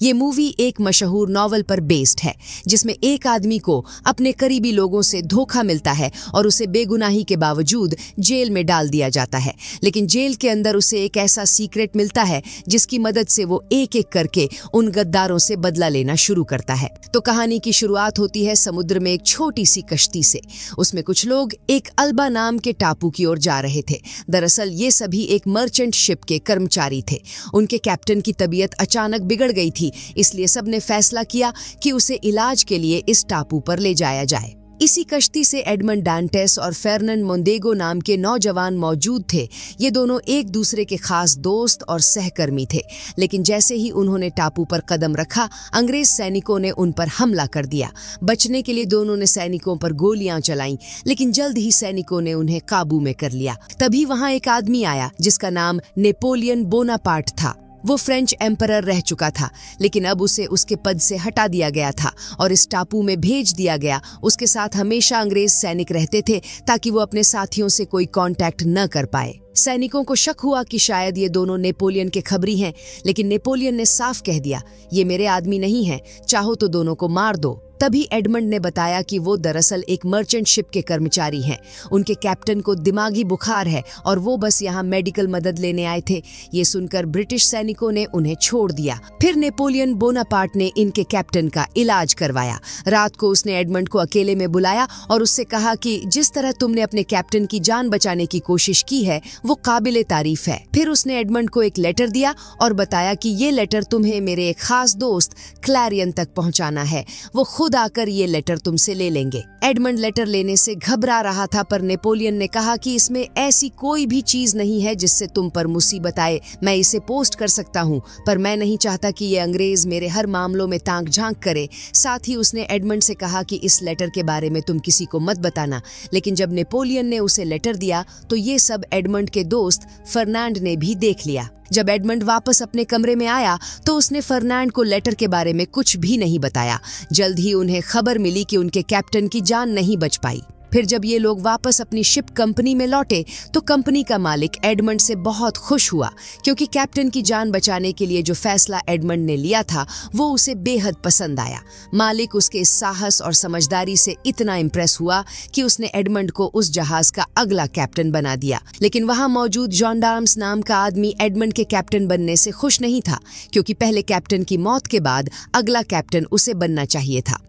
ये मूवी एक मशहूर नॉवल पर बेस्ड है जिसमें एक आदमी को अपने करीबी लोगों से धोखा मिलता है और उसे बेगुनाही के बावजूद जेल में डाल दिया जाता है। लेकिन जेल के अंदर उसे एक ऐसा सीक्रेट मिलता है जिसकी मदद से वो एक एक करके उन गद्दारों से बदला लेना शुरू करता है। तो कहानी की शुरुआत होती है समुद्र में एक छोटी सी कश्ती से। उसमें कुछ लोग एक अल्बा नाम के टापू की ओर जा रहे थे। दरअसल ये सभी एक मर्चेंट शिप के कर्मचारी थे। उनके कैप्टन की तबीयत अचानक बिगड़ गई थी, इसलिए सबने फैसला किया कि उसे इलाज के लिए इस टापू पर ले जाया जाए। इसी कश्ती से एडमंड डांटेस और फर्नांड मोंदेगो नाम के नौजवान मौजूद थे। ये दोनों एक दूसरे के खास दोस्त और सहकर्मी थे। लेकिन जैसे ही उन्होंने टापू पर कदम रखा, अंग्रेज सैनिकों ने उन पर हमला कर दिया। बचने के लिए दोनों ने सैनिकों पर गोलियां चलाईं, लेकिन जल्द ही सैनिकों ने उन्हें काबू में कर लिया। तभी वहां एक आदमी आया जिसका नाम नेपोलियन बोनापार्ट था। वो फ्रेंच एम्परर रह चुका था, लेकिन अब उसे उसके पद से हटा दिया गया था और इस टापू में भेज दिया गया। उसके साथ हमेशा अंग्रेज सैनिक रहते थे ताकि वो अपने साथियों से कोई कांटेक्ट न कर पाए। सैनिकों को शक हुआ कि शायद ये दोनों नेपोलियन के खबरी हैं, लेकिन नेपोलियन ने साफ कह दिया, ये मेरे आदमी नहीं हैं, चाहो तो दोनों को मार दो। तभी एडमंड ने बताया कि वो दरअसल एक मर्चेंट शिप के कर्मचारी हैं। उनके कैप्टन को दिमागी बुखार है और वो बस यहाँ मेडिकल मदद लेने आए थे। ये सुनकर ब्रिटिश सैनिकों ने उन्हें छोड़ दिया। फिर नेपोलियन बोनापार्ट ने इनके कैप्टन का इलाज करवाया। रात को उसने एडमंड को अकेले में बुलाया और उससे कहा कि जिस तरह तुमने अपने कैप्टन की जान बचाने की कोशिश की है वो काबिले तारीफ है। फिर उसने एडमंड को एक लेटर दिया और बताया कि ये लेटर तुम्हें मेरे एक खास दोस्त क्लैरियन तक पहुंचाना है। वो खुद आकर ये लेटर तुमसे ले लेंगे। एडमंड लेटर लेने से घबरा रहा था, पर नेपोलियन ने कहा कि इसमें ऐसी कोई भी चीज नहीं है जिससे तुम पर मुसीबत आए। मैं इसे पोस्ट कर सकता हूँ, पर मैं नहीं चाहता कि ये अंग्रेज मेरे हर मामलों में ताक झांक करे। साथ ही उसने एडमंड से कहा कि इस लेटर के बारे में तुम किसी को मत बताना। लेकिन जब नेपोलियन ने उसे लेटर दिया तो ये सब एडमंड के दोस्त फर्नांड ने भी देख लिया। जब एडमंड वापस अपने कमरे में आया तो उसने फर्नांड को लेटर के बारे में कुछ भी नहीं बताया। जल्द ही उन्हें खबर मिली कि उनके कैप्टन की जान नहीं बच पाई। फिर जब ये लोग वापस अपनी शिप कंपनी में लौटे तो कंपनी का मालिक एडमंड से बहुत खुश हुआ, क्योंकि कैप्टन की जान बचाने के लिए जो फैसला एडमंड ने लिया था वो उसे बेहद पसंद आया। मालिक उसके इस साहस और समझदारी से इतना इम्प्रेस हुआ कि उसने एडमंड को उस जहाज का अगला कैप्टन बना दिया। लेकिन वहां मौजूद जॉन्डार्म्स नाम का आदमी एडमंड के कैप्टन बनने से खुश नहीं था, क्योंकि पहले कैप्टन की मौत के बाद अगला कैप्टन उसे बनना चाहिए था।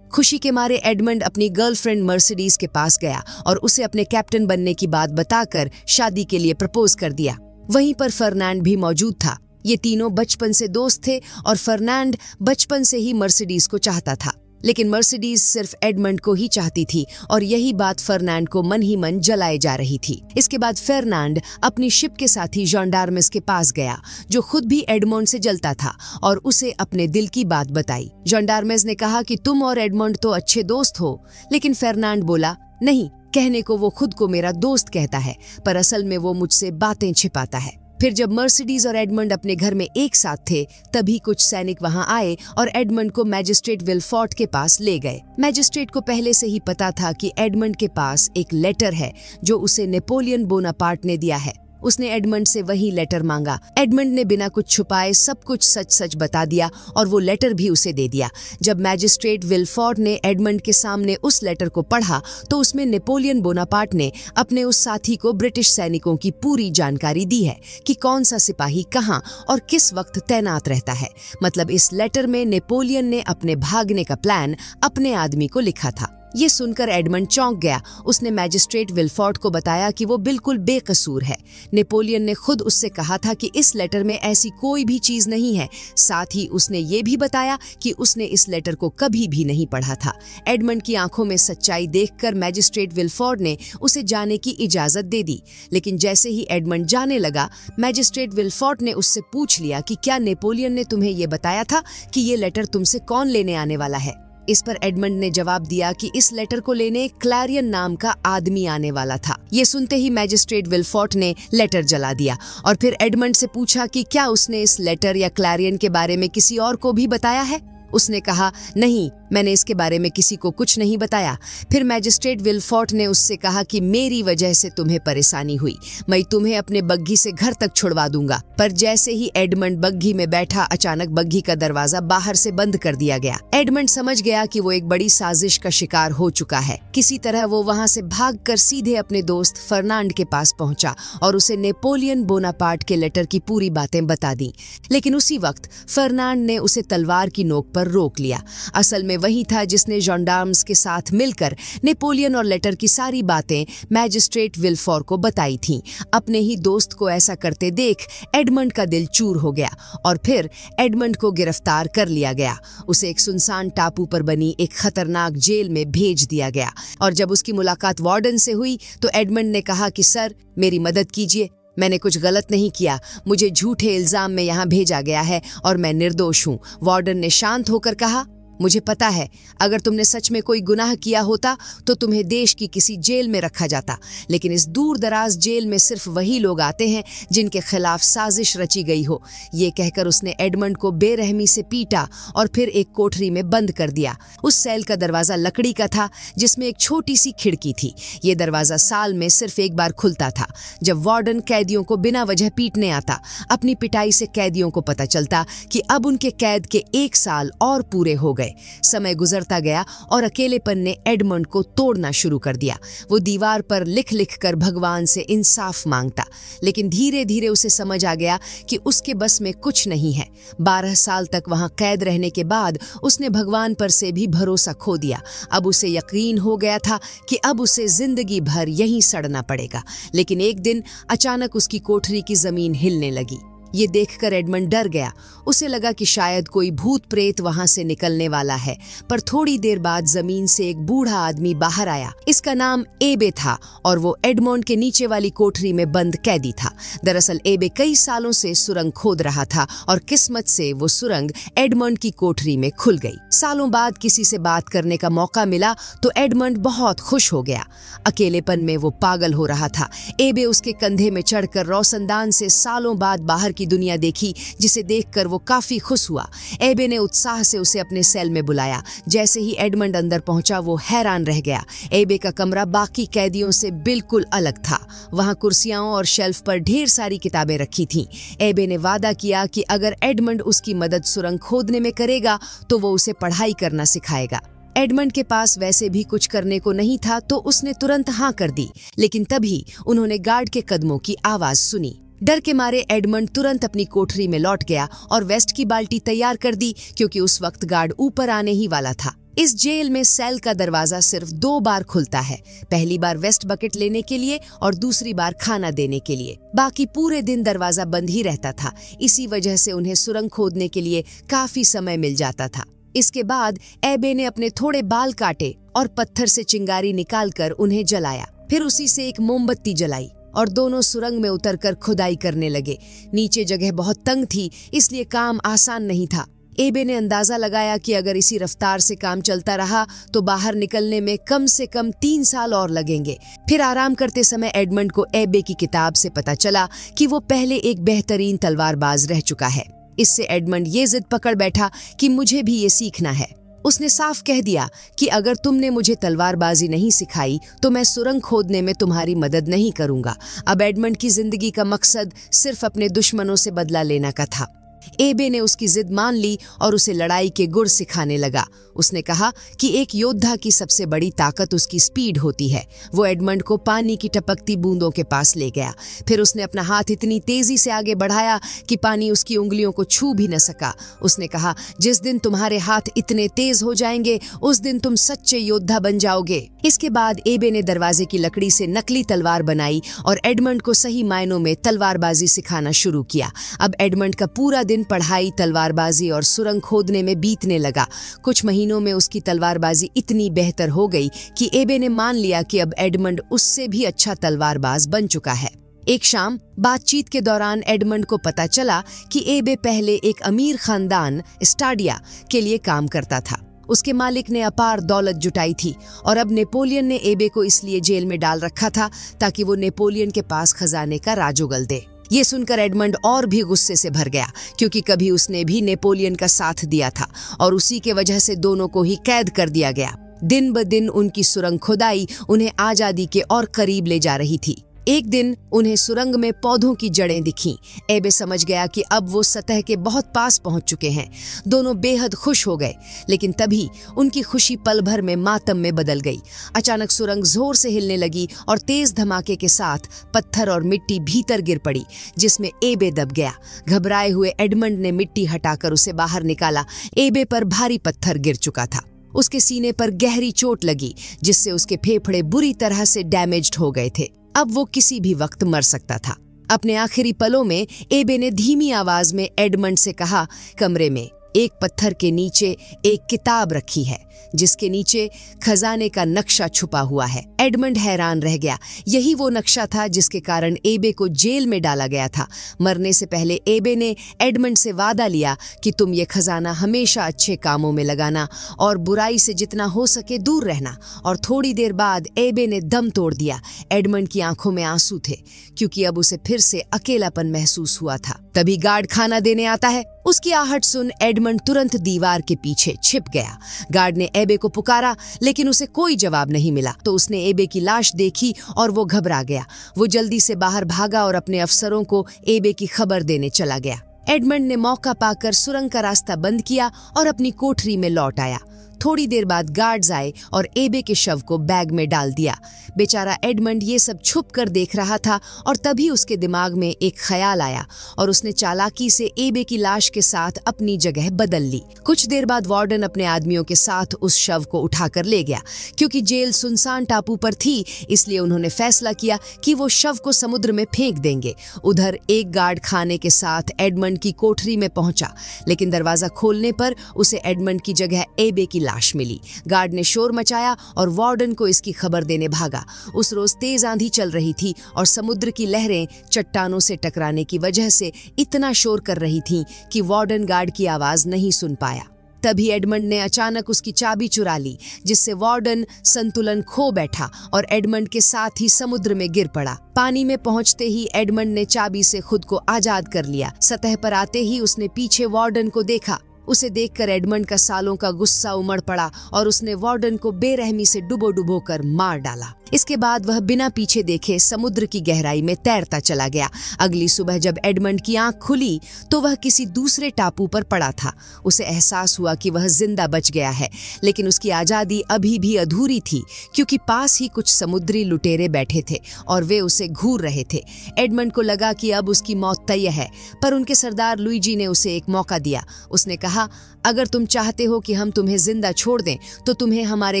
खुशी के मारे एडमंड अपनी गर्लफ्रेंड मर्सिडीज के पास गया और उसे अपने कैप्टन बनने की बात बताकर शादी के लिए प्रपोज कर दिया। वहीं पर फर्नांड भी मौजूद था। ये तीनों बचपन से दोस्त थे और फर्नांड बचपन से ही मर्सिडीज को चाहता था। लेकिन मर्सिडीज सिर्फ एडमंड को ही चाहती थी और यही बात फर्नांड को मन ही मन जलाए जा रही थी। इसके बाद फर्नांड अपनी शिप के साथी जॉन्डार्मस के पास गया, जो खुद भी एडमंड से जलता था, और उसे अपने दिल की बात बताई। जॉन्डार्मस ने कहा कि तुम और एडमंड तो अच्छे दोस्त हो, लेकिन फर्नांड बोला, नहीं, कहने को वो खुद को मेरा दोस्त कहता है, पर असल में वो मुझसे बातें छिपाता है। फिर जब मर्सिडीज और एडमंड अपने घर में एक साथ थे, तभी कुछ सैनिक वहां आए और एडमंड को मैजिस्ट्रेट विलफोर्ट के पास ले गए। मैजिस्ट्रेट को पहले से ही पता था कि एडमंड के पास एक लेटर है जो उसे नेपोलियन बोनापार्ट ने दिया है। उसने एडमंड से वही लेटर मांगा। एडमंड ने बिना कुछ छुपाए सब कुछ सच सच बता दिया और वो लेटर भी उसे दे दिया। जब मैजिस्ट्रेट विलफोर्ट ने एडमंड के सामने उस लेटर को पढ़ा तो उसमें नेपोलियन बोनापार्ट ने अपने उस साथी को ब्रिटिश सैनिकों की पूरी जानकारी दी है कि कौन सा सिपाही कहाँ और किस वक्त तैनात रहता है। मतलब इस लेटर में नेपोलियन ने अपने भागने का प्लान अपने आदमी को लिखा था। ये सुनकर एडमंड चौंक गया। उसने मैजिस्ट्रेट विलफोर्ट को बताया कि वो बिल्कुल बेकसूर है। नेपोलियन ने खुद उससे कहा था कि इस लेटर में ऐसी कोई भी चीज नहीं है। साथ ही उसने ये भी बताया कि उसने इस लेटर को कभी भी नहीं पढ़ा था। एडमंड की आंखों में सच्चाई देखकर मैजिस्ट्रेट विलफोर्ट ने उसे जाने की इजाजत दे दी। लेकिन जैसे ही एडमंड जाने लगा, मैजिस्ट्रेट विलफोर्ट ने उससे पूछ लिया कि क्या नेपोलियन ने तुम्हें ये बताया था कि ये लेटर तुमसे कौन लेने आने वाला है। इस पर एडमंड ने जवाब दिया कि इस लेटर को लेने क्लैरियन नाम का आदमी आने वाला था। ये सुनते ही मैजिस्ट्रेट विलफोर्ट ने लेटर जला दिया और फिर एडमंड से पूछा कि क्या उसने इस लेटर या क्लैरियन के बारे में किसी और को भी बताया है। उसने कहा, नहीं, मैंने इसके बारे में किसी को कुछ नहीं बताया। फिर मैजिस्ट्रेट विलफोर्ट ने उससे कहा कि मेरी वजह से तुम्हें परेशानी हुई, मैं तुम्हें अपने बग्घी से घर तक छुड़वा दूंगा। पर जैसे ही एडमंड बग्घी में बैठा, अचानक बग्घी का दरवाजा बाहर से बंद कर दिया गया। एडमंड समझ गया कि वो एक बड़ी साजिश का शिकार हो चुका है। किसी तरह वो वहाँ से भागकर सीधे अपने दोस्त फर्नांड के पास पहुंचा और उसे नेपोलियन बोनापार्ट के लेटर की पूरी बातें बता दी। लेकिन उसी वक्त फर्नांड ने उसे तलवार की नोक पर रोक लिया। असल में वही था जिसने जॉन्डार्म्स के साथ मिलकर नेपोलियन और लेटर की सारी बातें मैजिस्ट्रेट विलफोर को बताई थीं। अपने ही दोस्त को ऐसा करते देख एडमंड का दिल चूर हो गया और फिर एडमंड को गिरफ्तार कर लिया गया। उसे एक सुनसान टापू पर बनी एक खतरनाक जेल में भेज दिया गया और जब उसकी मुलाकात वार्डन से हुई तो एडमंड ने कहा कि सर, मेरी मदद कीजिए, मैंने कुछ गलत नहीं किया, मुझे झूठे इल्जाम में यहाँ भेजा गया है और मैं निर्दोष हूँ। वार्डन ने शांत होकर कहा, मुझे पता है, अगर तुमने सच में कोई गुनाह किया होता तो तुम्हें देश की किसी जेल में रखा जाता, लेकिन इस दूर दराज जेल में सिर्फ वही लोग आते हैं जिनके खिलाफ साजिश रची गई हो। ये कहकर उसने एडमंड को बेरहमी से पीटा और फिर एक कोठरी में बंद कर दिया। उस सेल का दरवाजा लकड़ी का था जिसमें एक छोटी सी खिड़की थी। ये दरवाजा साल में सिर्फ एक बार खुलता था, जब वार्डन कैदियों को बिना वजह पीटने आता। अपनी पिटाई से कैदियों को पता चलता कि अब उनके कैद के 1 साल और पूरे हो गए। समय गुजरता गया और अकेलेपन ने एडमंड को तोड़ना शुरू कर दिया। वो दीवार पर लिख लिख कर भगवान से इंसाफ मांगता, लेकिन धीरे धीरे उसे समझ आ गया कि उसके बस में कुछ नहीं है। 12 साल तक वहां कैद रहने के बाद उसने भगवान पर से भी भरोसा खो दिया। अब उसे यकीन हो गया था कि अब उसे जिंदगी भर यहीं सड़ना पड़ेगा। लेकिन एक दिन अचानक उसकी कोठरी की जमीन हिलने लगी। ये देखकर एडमंड डर गया। उसे लगा कि शायद कोई भूत प्रेत वहां से निकलने वाला है, पर थोड़ी देर बाद जमीन से एक बूढ़ा आदमी बाहर आया। इसका नाम एबे था और वो एडमंड के नीचे वाली कोठरी में बंद कैदी था। दरअसल एबे कई सालों से सुरंग खोद रहा था और किस्मत से वो सुरंग एडमंड की कोठरी में खुल गई। सालों बाद किसी से बात करने का मौका मिला तो एडमंड बहुत खुश हो गया। अकेलेपन में वो पागल हो रहा था। एबे उसके कंधे में चढ़कर रोशनदान से सालों बाद बाहर की दुनिया देखी, जिसे देखकर वो काफी खुश हुआ। एबे ने उत्साह से उसे अपने सेल में बुलाया। जैसे ही एडमंड अंदर पहुंचा वो हैरान रह गया। एबे का कमरा बाकी कैदियों से बिल्कुल अलग था। वहां कुर्सियां और शेल्फ पर ढेर सारी किताबें रखी थीं। एबे ने वादा किया कि अगर एडमंड उसकी मदद सुरंग खोदने में करेगा तो वो उसे पढ़ाई करना सिखाएगा। एडमंड के पास वैसे भी कुछ करने को नहीं था तो उसने तुरंत हाँ कर दी। लेकिन तभी उन्होंने गार्ड के कदमों की आवाज सुनी। डर के मारे एडमंड तुरंत अपनी कोठरी में लौट गया और वेस्ट की बाल्टी तैयार कर दी, क्योंकि उस वक्त गार्ड ऊपर आने ही वाला था। इस जेल में सेल का दरवाजा सिर्फ 2 बार खुलता है, पहली बार वेस्ट बकेट लेने के लिए और दूसरी बार खाना देने के लिए। बाकी पूरे दिन दरवाजा बंद ही रहता था। इसी वजह से उन्हें सुरंग खोदने के लिए काफी समय मिल जाता था। इसके बाद एबे ने अपने थोड़े बाल काटे और पत्थर से चिंगारी निकालकर उन्हें जलाया। फिर उसी से एक मोमबत्ती जलाई और दोनों सुरंग में उतरकर खुदाई करने लगे। नीचे जगह बहुत तंग थी, इसलिए काम आसान नहीं था। एबे ने अंदाजा लगाया कि अगर इसी रफ्तार से काम चलता रहा तो बाहर निकलने में कम से कम 3 साल और लगेंगे। फिर आराम करते समय एडमंड को एबे की किताब से पता चला कि वो पहले एक बेहतरीन तलवारबाज रह चुका है। इससे एडमंड ये जिद पकड़ बैठा कि मुझे भी ये सीखना है। उसने साफ कह दिया कि अगर तुमने मुझे तलवारबाजी नहीं सिखाई तो मैं सुरंग खोदने में तुम्हारी मदद नहीं करूंगा। अब एडमंड की जिंदगी का मकसद सिर्फ अपने दुश्मनों से बदला लेना का था। एबे ने उसकी जिद मान ली और उसे लड़ाई के गुर सिखाने लगा। उसने कहा कि एक योद्धा की सबसे बड़ी ताकत उसकी स्पीड होती है। वो एडमंड को पानी की टपकती बूंदों के पास ले गया। फिर उसने अपना हाथ इतनी तेजी से आगे बढ़ाया कि पानी उसकी उंगलियों को छू भी न सका। उसने कहा, जिस दिन तुम्हारे हाथ इतने तेज हो जाएंगे उस दिन तुम सच्चे योद्धा बन जाओगे। इसके बाद एबे ने दरवाजे की लकड़ी से नकली तलवार बनाई और एडमंड को सही मायनों में तलवारबाजी सिखाना शुरू किया। अब एडमंड का पूरा दिन पढ़ाई, तलवारबाजी और सुरंग खोदने में बीतने लगा। कुछ महीनों में उसकी तलवारबाजी इतनी बेहतर हो गई कि एबे ने मान लिया कि अब एडमंड उससे भी अच्छा तलवारबाज बन चुका है। एक शाम बातचीत के दौरान एडमंड को पता चला कि एबे पहले एक अमीर खानदान स्टाडिया के लिए काम करता था। उसके मालिक ने अपार दौलत जुटाई थी और अब नेपोलियन ने एबे को इसलिए जेल में डाल रखा था ताकि वो नेपोलियन के पास खजाने का राज उगल दे। ये सुनकर एडमंड और भी गुस्से से भर गया, क्योंकि कभी उसने भी नेपोलियन का साथ दिया था और उसी के वजह से दोनों को ही कैद कर दिया गया। दिन ब दिन उनकी सुरंग खुदाई उन्हें आजादी के और करीब ले जा रही थी। एक दिन उन्हें सुरंग में पौधों की जड़ें दिखीं। एबे समझ गया कि अब वो सतह के बहुत पास पहुंच चुके हैं। दोनों बेहद खुश हो गए, लेकिन तभी उनकी खुशी पल भर में मातम में बदल गई। अचानक सुरंग जोर से हिलने लगी और तेज धमाके के साथ पत्थर और मिट्टी भीतर गिर पड़ी, जिसमें एबे दब गया। घबराए हुए एडमंड ने मिट्टी हटाकर उसे बाहर निकाला। एबे पर भारी पत्थर गिर चुका था। उसके सीने पर गहरी चोट लगी, जिससे उसके फेफड़े बुरी तरह से डैमेज्ड हो गए थे। अब वो किसी भी वक्त मर सकता था। अपने आखिरी पलों में एबे ने धीमी आवाज में एडमंड से कहा, कमरे में एक पत्थर के नीचे एक किताब रखी है, जिसके नीचे खजाने का नक्शा छुपा हुआ है। एडमंड हैरान रह गया। यही वो नक्शा था जिसके कारण एबे को जेल में डाला गया था। मरने से पहले एबे ने एडमंड से वादा लिया कि तुम ये खजाना हमेशा अच्छे कामों में लगाना और बुराई से जितना हो सके दूर रहना। और थोड़ी देर बाद एबे ने दम तोड़ दिया। एडमंड की आंखों में आंसू थे, क्योंकि अब उसे फिर से अकेलापन महसूस हुआ था। तभी गार्ड खाना देने आता है। उसकी आहट सुन एडमंड तुरंत दीवार के पीछे छिप गया। गार्ड ने एबे को पुकारा, लेकिन उसे कोई जवाब नहीं मिला। तो उसने एबे की लाश देखी और वो घबरा गया। वो जल्दी से बाहर भागा और अपने अफसरों को एबे की खबर देने चला गया। एडमंड ने मौका पाकर सुरंग का रास्ता बंद किया और अपनी कोठरी में लौट आया। थोड़ी देर बाद गार्ड्स आए और एबे के शव को बैग में डाल दिया। बेचारा एडमंड ये सब छुप कर देख रहा था और तभी उसके दिमाग में एक ख्याल आया और उसने चालाकी से एबे की लाश के साथ अपनी जगह बदल ली। कुछ देर बाद वार्डन अपने आदमियों के साथ उस शव को उठाकर ले गया। क्योंकि जेल सुनसान टापू पर थी, इसलिए उन्होंने फैसला किया कि वो शव को समुद्र में फेंक देंगे। उधर एक गार्ड खाने के साथ एडमंड की कोठरी में पहुंचा, लेकिन दरवाजा खोलने पर उसे एडमंड की जगह एबे की लाश मिली। गार्ड ने शोर मचाया और वार्डन को इसकी खबर देने भागा। उस रोज तेज आंधी चल रही थी और समुद्र की लहरें चट्टानों से टकराने की वजह से इतना शोर कर रही थीं कि वार्डन गार्ड की आवाज नहीं सुन पाया। तभी एडमंड ने अचानक उसकी चाबी चुरा ली, जिससे वार्डन संतुलन खो बैठा और एडमंड के साथ ही समुद्र में गिर पड़ा। पानी में पहुंचते ही एडमंड ने चाबी से खुद को आजाद कर लिया। सतह पर आते ही उसने पीछे वार्डन को देखा। उसे देखकर एडमंड का सालों का गुस्सा उमड़ पड़ा और उसने वार्डन को बेरहमी से डुबो कर मार डाला। इसके बाद वह बिना पीछे देखे समुद्र की गहराई में तैरता चला गया। अगली सुबह जब एडमंड की आंख खुली तो वह किसी दूसरे टापू पर पड़ा था। उसे एहसास हुआ कि वह जिंदा बच गया है, लेकिन उसकी आजादी अभी भी अधूरी थी, क्योंकि पास ही कुछ समुद्री लुटेरे बैठे थे और वे उसे घूर रहे थे। एडमंड को लगा कि अब उसकी मौत तय है, पर उनके सरदार लुइजी ने उसे एक मौका दिया। उसने कहा, अगर तुम चाहते हो कि हम तुम्हें जिंदा छोड़ दें तो तुम्हें हमारे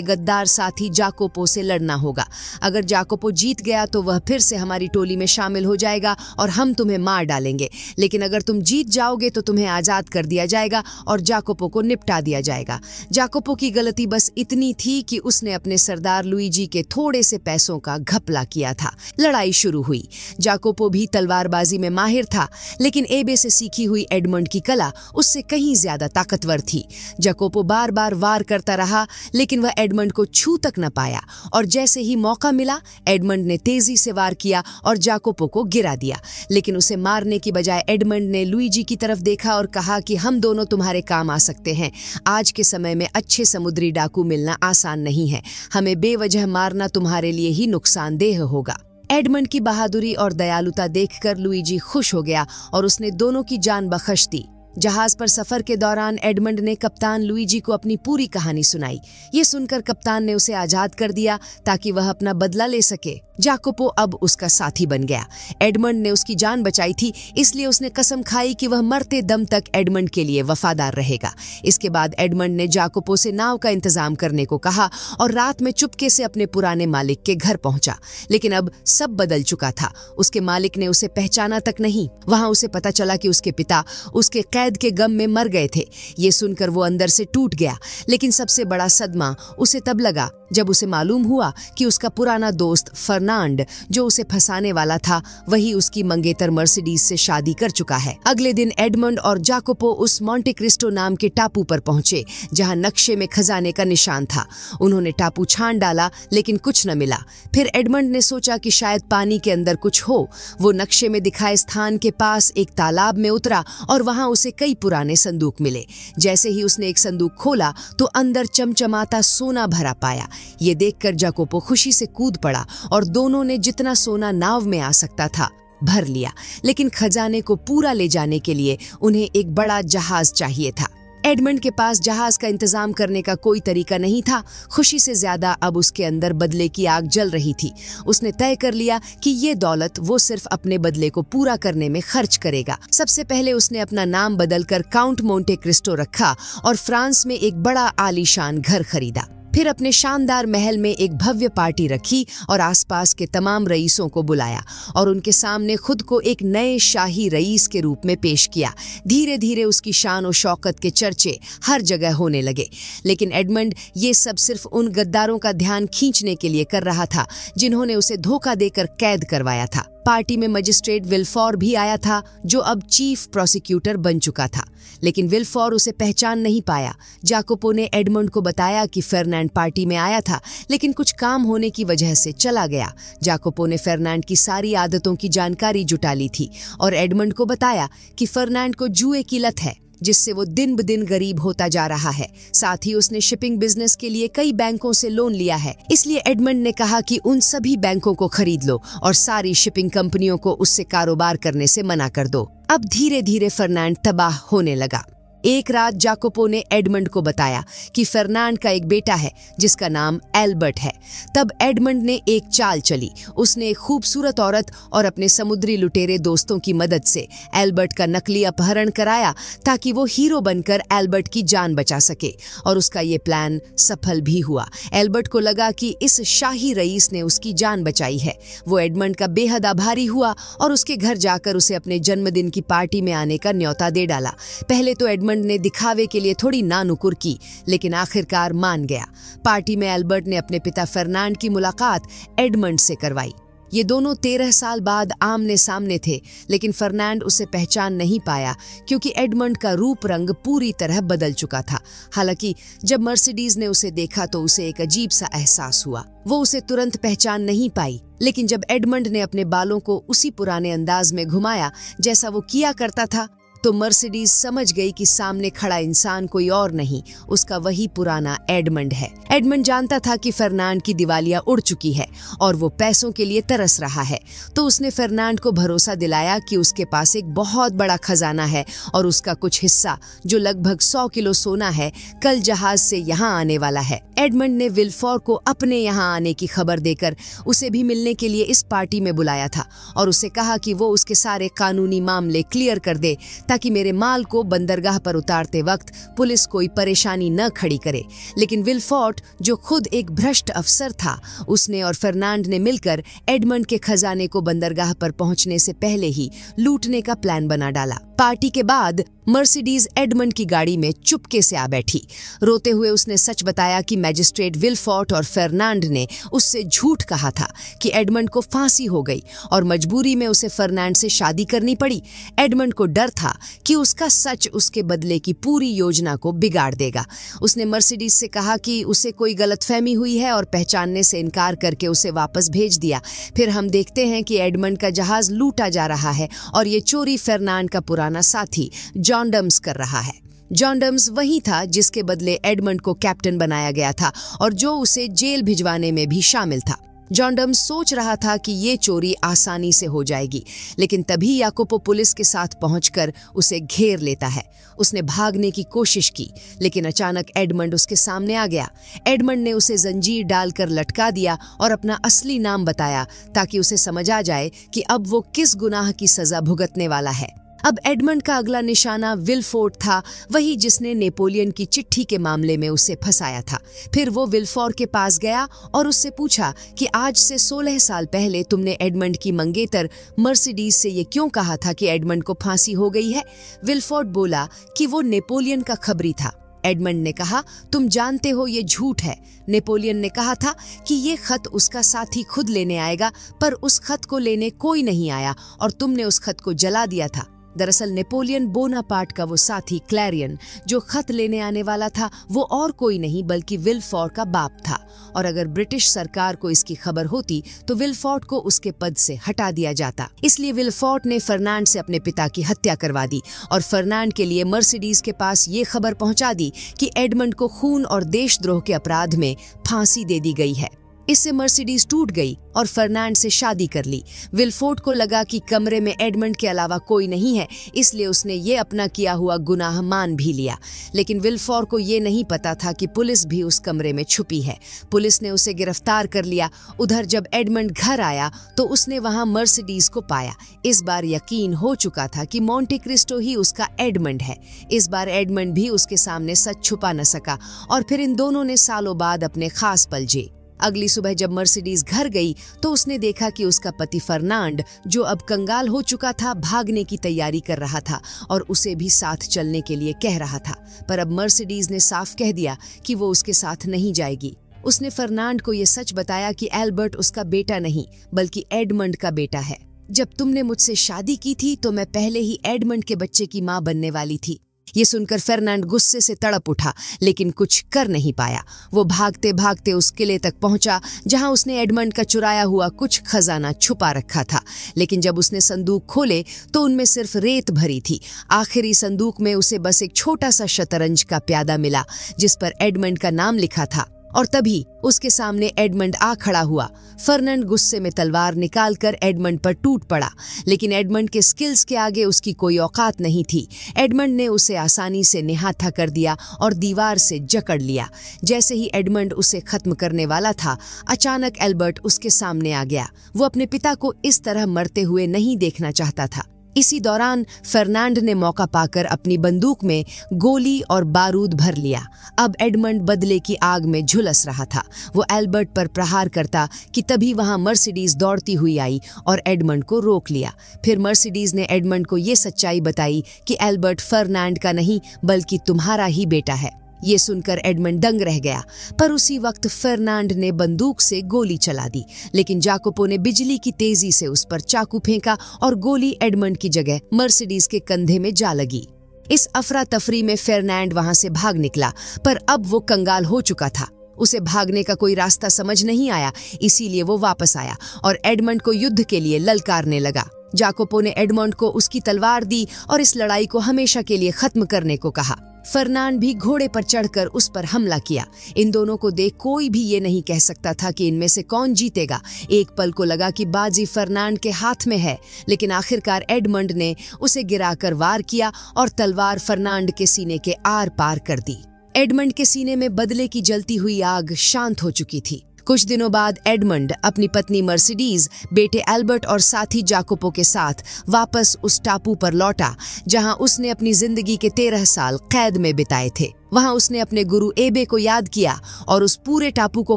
गद्दार साथी जाकोपो से लड़ना होगा। अगर जाकोपो जीत गया तो वह फिर से हमारी टोली में शामिल हो जाएगा और हम तुम्हें मार डालेंगे, लेकिन अगर तुम जीत जाओगे तो तुम्हें आजाद कर दिया जाएगा और जाकोपो को निपटा दिया जाएगा। जाकोपो की गलती बस इतनी थी कि उसने अपने सरदार लुइजी के थोड़े से पैसों का घपला किया था। लड़ाई शुरू हुई। जाकोपो भी तलवारबाजी में माहिर था, लेकिन एबे से सीखी हुई एडमंड की कला उससे कहीं ज्यादा ताकतवर थी। जाकोपो बार बार वार करता रहा, लेकिन वह एडमंड को छू तक न पाया और जैसे ही मौका मिला एडमंड ने तेजी से वार किया और जाकोपो को गिरा दिया। लेकिन उसे मारने की बजाय एडमंड ने लुइजी की तरफ देखा और कहा कि हम दोनों तुम्हारे काम आ सकते हैं। आज के समय में अच्छे समुद्री डाकू मिलना आसान नहीं है। हमें बेवजह मारना तुम्हारे लिए ही नुकसानदेह होगा। एडमंड की बहादुरी और दयालुता देखकर लुइजी खुश हो गया और उसने दोनों की जान बख्श दी। जहाज पर सफर के दौरान एडमंड ने कप्तान लुइजी को अपनी पूरी कहानी सुनाई। ये सुनकर कप्तान ने उसे आजाद कर दिया ताकि वह अपना बदला ले सके। जाकोपो अब उसका साथी बन गया। एडमंड ने उसकी जान बचाई थी, इसलिए उसने कसम खाई कि वह मरते दम तक एडमंड के लिए वफादार रहेगा। इसके बाद एडमंड ने जाकोपो से नाव का इंतजाम करने को कहा और रात में चुपके से अपने पुराने मालिक के घर पहुंचा। लेकिन अब सब बदल चुका था। उसके मालिक ने उसे पहचाना तक नहीं। वहां उसे पता चला कि उसके पिता उसके कैद के गम में मर गए थे। ये सुनकर वो अंदर से टूट गया। लेकिन सबसे बड़ा सदमा उसे तब लगा जब उसे मालूम हुआ कि उसका पुराना दोस्त फर्नांडो फर्नांड, जो उसे फंसाने वाला था, वही उसकी मंगेतर मर्सिडीज से शादी कर चुका है। अगले दिन एडमंड और जाकोपो उस मोंटे क्रिस्टो नाम के टापू पर पहुंचे, जहां नक्शे में खजाने का निशान था। उन्होंने टापू छान डाला, लेकिन कुछ न मिला। फिर एडमंड ने सोचा कि शायद पानी के अंदर कुछ हो। वो नक्शे में दिखाए स्थान के पास एक तालाब में उतरा और वहां उसे कई पुराने संदूक मिले। जैसे ही उसने एक संदूक खोला तो अंदर चमचमाता सोना भरा पाया। ये देखकर जाकोपो खुशी से कूद पड़ा और दोनों ने जितना सोना नाव में आ सकता था भर लिया। लेकिन खजाने को पूरा ले जाने के लिए उन्हें एक बड़ा जहाज चाहिए था। एडमंड के पास जहाज का इंतजाम करने का कोई तरीका नहीं था। खुशी से ज्यादा अब उसके अंदर बदले की आग जल रही थी। उसने तय कर लिया कि ये दौलत वो सिर्फ अपने बदले को पूरा करने में खर्च करेगा। सबसे पहले उसने अपना नाम बदलकर काउंट मोंटे क्रिस्टो रखा और फ्रांस में एक बड़ा आलीशान घर खरीदा। फिर अपने शानदार महल में एक भव्य पार्टी रखी और आसपास के तमाम रईसों को बुलाया और उनके सामने खुद को एक नए शाही रईस के रूप में पेश किया। धीरे धीरे उसकी शान और शौकत के चर्चे हर जगह होने लगे। लेकिन एडमंड ये सब सिर्फ उन गद्दारों का ध्यान खींचने के लिए कर रहा था जिन्होंने उसे धोखा देकर कैद करवाया था। पार्टी में मजिस्ट्रेट विल्फोर भी आया था, जो अब चीफ प्रोसिक्यूटर बन चुका था। लेकिन विल्फोर उसे पहचान नहीं पाया। जाकोपो ने एडमंड को बताया कि फर्नांड पार्टी में आया था, लेकिन कुछ काम होने की वजह से चला गया। जाकोपो ने फर्नांड की सारी आदतों की जानकारी जुटा ली थी और एडमंड को बताया कि फर्नांड को जुए की लत है, जिससे वो दिन ब दिन गरीब होता जा रहा है। साथ ही उसने शिपिंग बिजनेस के लिए कई बैंकों से लोन लिया है। इसलिए एडमंड ने कहा कि उन सभी बैंकों को खरीद लो और सारी शिपिंग कंपनियों को उससे कारोबार करने से मना कर दो। अब धीरे धीरे फर्नांड तबाह होने लगा। एक रात जाकोपो ने एडमंड को बताया कि फर्नांड का एक बेटा है जिसका नाम एल्बर्ट है। तब एडमंड ने एक चाल चली। उसने एक खूबसूरत औरत और अपने समुद्री लुटेरे दोस्तों की मदद से एल्बर्ट का नकली अपहरण कराया ताकि वो हीरो बनकर एल्बर्ट की जान बचा सके। और उसका ये प्लान सफल भी हुआ। एल्बर्ट को लगा कि इस शाही रईस ने उसकी जान बचाई है। वो एडमंड का बेहद आभारी हुआ और उसके घर जाकर उसे अपने जन्मदिन की पार्टी में आने का न्योता दे डाला। पहले तो एडमंड ने दिखावे के लिए थोड़ी नानुकुर की, लेकिन आखिरकार मान गया। पार्टी में एल्बर्ट ने अपने पिता फर्नांड की मुलाकात एडमंड से करवाई। ये दोनों 13 साल बाद आमने सामने थे, लेकिन फर्नांड उसे पहचान नहीं पाया क्योंकि एडमंड का रूप रंग पूरी तरह बदल चुका था। हालांकि जब मर्सिडीज ने उसे देखा तो उसे एक अजीब सा एहसास हुआ। वो उसे तुरंत पहचान नहीं पाई, लेकिन जब एडमंड ने अपने बालों को उसी पुराने अंदाज में घुमाया जैसा वो किया करता था, तो मर्सिडीज समझ गई कि सामने खड़ा इंसान कोई और नहीं, उसका वही पुराना एडमंड है। एडमंड जानता था कि फर्नांड की दिवालिया उड़ चुकी है और वो पैसों के लिए तरस रहा है, तो उसने फर्नांड को भरोसा दिलाया कि उसके पास एक बहुत बड़ा खजाना है और उसका कुछ हिस्सा, जो लगभग 100 किलो सोना है, कल जहाज से यहाँ आने वाला है। एडमंड ने विल्फोर को अपने यहाँ आने की खबर देकर उसे भी मिलने के लिए इस पार्टी में बुलाया था और उसे कहा कि वो उसके सारे कानूनी मामले क्लियर कर दे ताकि मेरे माल को बंदरगाह पर उतारते वक्त पुलिस कोई परेशानी न खड़ी करे। लेकिन विल्फोर्ट, जो खुद एक भ्रष्ट अफसर था, उसने और फर्नांड ने मिलकर एडमंड के खजाने को बंदरगाह पर पहुंचने से पहले ही लूटने का प्लान बना डाला। पार्टी के बाद मर्सिडीज एडमंड की गाड़ी में चुपके से आ बैठी। रोते हुए उसने सच बताया कि मैजिस्ट्रेट विल्फोर्ट और फर्नांड ने उससे झूठ कहा था कि एडमंड को फांसी हो गई और मजबूरी में उसे फर्नांड से शादी करनी पड़ी। एडमंड को डर था कि उसका सच उसके बदले की पूरी योजना को बिगाड़ देगा। उसने मर्सिडीज से कहा कि उसे कोई गलतफहमी हुई है और पहचानने से इनकार करके उसे वापस भेज दिया। फिर हम देखते हैं कि एडमंड का जहाज लूटा जा रहा है और ये चोरी फर्नांड का पुराना साथी जॉन डम्स कर रहा है। जॉन डम्स वही था जिसके बदले एडमंड को कैप्टन बनाया गया था और जो उसे जेल भिजवाने में भी शामिल था। जॉन डम्स सोच रहा था कि ये चोरी आसानी से हो जाएगी, लेकिन तभी याकोपो पुलिस के साथ पहुंचकर उसे घेर लेता है। उसने भागने की कोशिश की, लेकिन अचानक एडमंड उसके सामने आ गया। एडमंड ने उसे जंजीर डालकर लटका दिया और अपना असली नाम बताया ताकि उसे समझ आ जाए कि अब वो किस गुनाह की सजा भुगतने वाला है। अब एडमंड का अगला निशाना विल्फोर्ट था, वही जिसने नेपोलियन की चिट्ठी के मामले में उसे फंसाया था। फिर वो विल्फोर्ट के पास गया और उससे पूछा कि आज से 16 साल पहले तुमने एडमंड की मंगेतर मर्सिडीज से ये क्यों कहा था कि एडमंड को फांसी हो गई है। विल्फोर्ट बोला कि वो नेपोलियन का खबरी था एडमंड ने कहा, तुम जानते हो ये झूठ है। नेपोलियन ने कहा था कि ये खत उसका साथी खुद लेने आएगा, पर उस खत को लेने कोई नहीं आया और तुमने उस खत को जला दिया था। दरअसल नेपोलियन बोनापार्ट का वो साथी क्लैरियन जो खत लेने आने वाला था, वो और कोई नहीं बल्कि विल्फोर्ट का बाप था, और अगर ब्रिटिश सरकार को इसकी खबर होती तो विल्फोर्ट को उसके पद से हटा दिया जाता। इसलिए विल्फोर्ट ने फर्नांड से अपने पिता की हत्या करवा दी और फर्नांड के लिए मर्सिडीज के पास ये खबर पहुंचा दी कि एडमंड को खून और देशद्रोह के अपराध में फांसी दे दी गई है। इससे मर्सिडीज टूट गई और फर्नांड से शादी कर ली। विल्फोर्ट को लगा कि कमरे में एडमंड के अलावा कोई नहीं है, इसलिए उसने ये अपना किया हुआ गुनाह मान भी लिया। लेकिन विल्फोर्ट को ये नहीं पता था कि पुलिस भी उस कमरे में छुपी है। पुलिस ने उसे गिरफ्तार कर लिया। उधर जब एडमंड घर आया तो उसने वहां मर्सिडीज को पाया। इस बार यकीन हो चुका था कि मोंटे क्रिस्टो ही उसका एडमंड है। इस बार एडमंड भी उसके सामने सच छुपा न सका और फिर इन दोनों ने सालों बाद अपने खास पल जिए। अगली सुबह जब मर्सिडीज घर गई तो उसने देखा कि उसका पति फर्नांड, जो अब कंगाल हो चुका था, भागने की तैयारी कर रहा था और उसे भी साथ चलने के लिए कह रहा था। पर अब मर्सिडीज ने साफ कह दिया कि वो उसके साथ नहीं जाएगी। उसने फर्नांड को ये सच बताया कि एल्बर्ट उसका बेटा नहीं बल्कि एडमंड का बेटा है। जब तुमने मुझसे शादी की थी तो मैं पहले ही एडमंड के बच्चे की माँ बनने वाली थी। ये सुनकर फर्नांड गुस्से से तड़प उठा, लेकिन कुछ कर नहीं पाया। वो भागते भागते उस किले तक पहुंचा जहां उसने एडमंड का चुराया हुआ कुछ खजाना छुपा रखा था। लेकिन जब उसने संदूक खोले तो उनमें सिर्फ रेत भरी थी। आखिरी संदूक में उसे बस एक छोटा सा शतरंज का प्यादा मिला जिस पर एडमंड का नाम लिखा था, और तभी उसके सामने एडमंड आ खड़ा हुआ। फर्नांड गुस्से में तलवार निकालकर एडमंड पर टूट पड़ा, लेकिन एडमंड के स्किल्स के आगे उसकी कोई औकात नहीं थी। एडमंड ने उसे आसानी से निहाथा कर दिया और दीवार से जकड़ लिया। जैसे ही एडमंड उसे खत्म करने वाला था, अचानक एल्बर्ट उसके सामने आ गया। वो अपने पिता को इस तरह मरते हुए नहीं देखना चाहता था। इसी दौरान फर्नांड ने मौका पाकर अपनी बंदूक में गोली और बारूद भर लिया। अब एडमंड बदले की आग में झुलस रहा था। वो एल्बर्ट पर प्रहार करता कि तभी वहां मर्सिडीज दौड़ती हुई आई और एडमंड को रोक लिया। फिर मर्सिडीज ने एडमंड को ये सच्चाई बताई कि एल्बर्ट फर्नांड का नहीं बल्कि तुम्हारा ही बेटा है। ये सुनकर एडमंड दंग रह गया, पर उसी वक्त फर्नांड ने बंदूक से गोली चला दी, लेकिन जाकोपो ने बिजली की तेजी से उस पर चाकू फेंका और गोली एडमंड की जगह मर्सिडीज के कंधे में जा लगी। इस अफरा तफरी में फर्नांड वहां से भाग निकला, पर अब वो कंगाल हो चुका था। उसे भागने का कोई रास्ता समझ नहीं आया, इसीलिए वो वापस आया और एडमंड को युद्ध के लिए ललकारने लगा। जाकोपो ने एडमंड को उसकी तलवार दी और इस लड़ाई को हमेशा के लिए खत्म करने को कहा। फर्नांड भी घोड़े पर चढ़कर उस पर हमला किया। इन दोनों को देख कोई भी ये नहीं कह सकता था कि इनमें से कौन जीतेगा। एक पल को लगा कि बाजी फर्नांड के हाथ में है, लेकिन आखिरकार एडमंड ने उसे गिराकर वार किया और तलवार फर्नांड के सीने के आर पार कर दी। एडमंड के सीने में बदले की जलती हुई आग शांत हो चुकी थी। कुछ दिनों बाद एडमंड अपनी पत्नी मर्सिडीज, बेटे एल्बर्ट और साथी जाकोपो के साथ वापस उस टापू पर लौटा जहां उसने अपनी जिंदगी के 13 साल कैद में बिताए थे। वहां उसने अपने गुरु एबे को याद किया और उस पूरे टापू को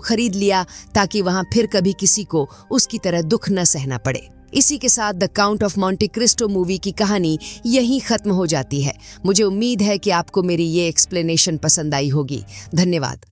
खरीद लिया ताकि वहां फिर कभी किसी को उसकी तरह दुख न सहना पड़े। इसी के साथ the count of Monte Cristo movie की कहानी यहीं खत्म हो जाती है। मुझे उम्मीद है कि आपको मेरी ये एक्सप्लेनेशन पसंद आई होगी। धन्यवाद।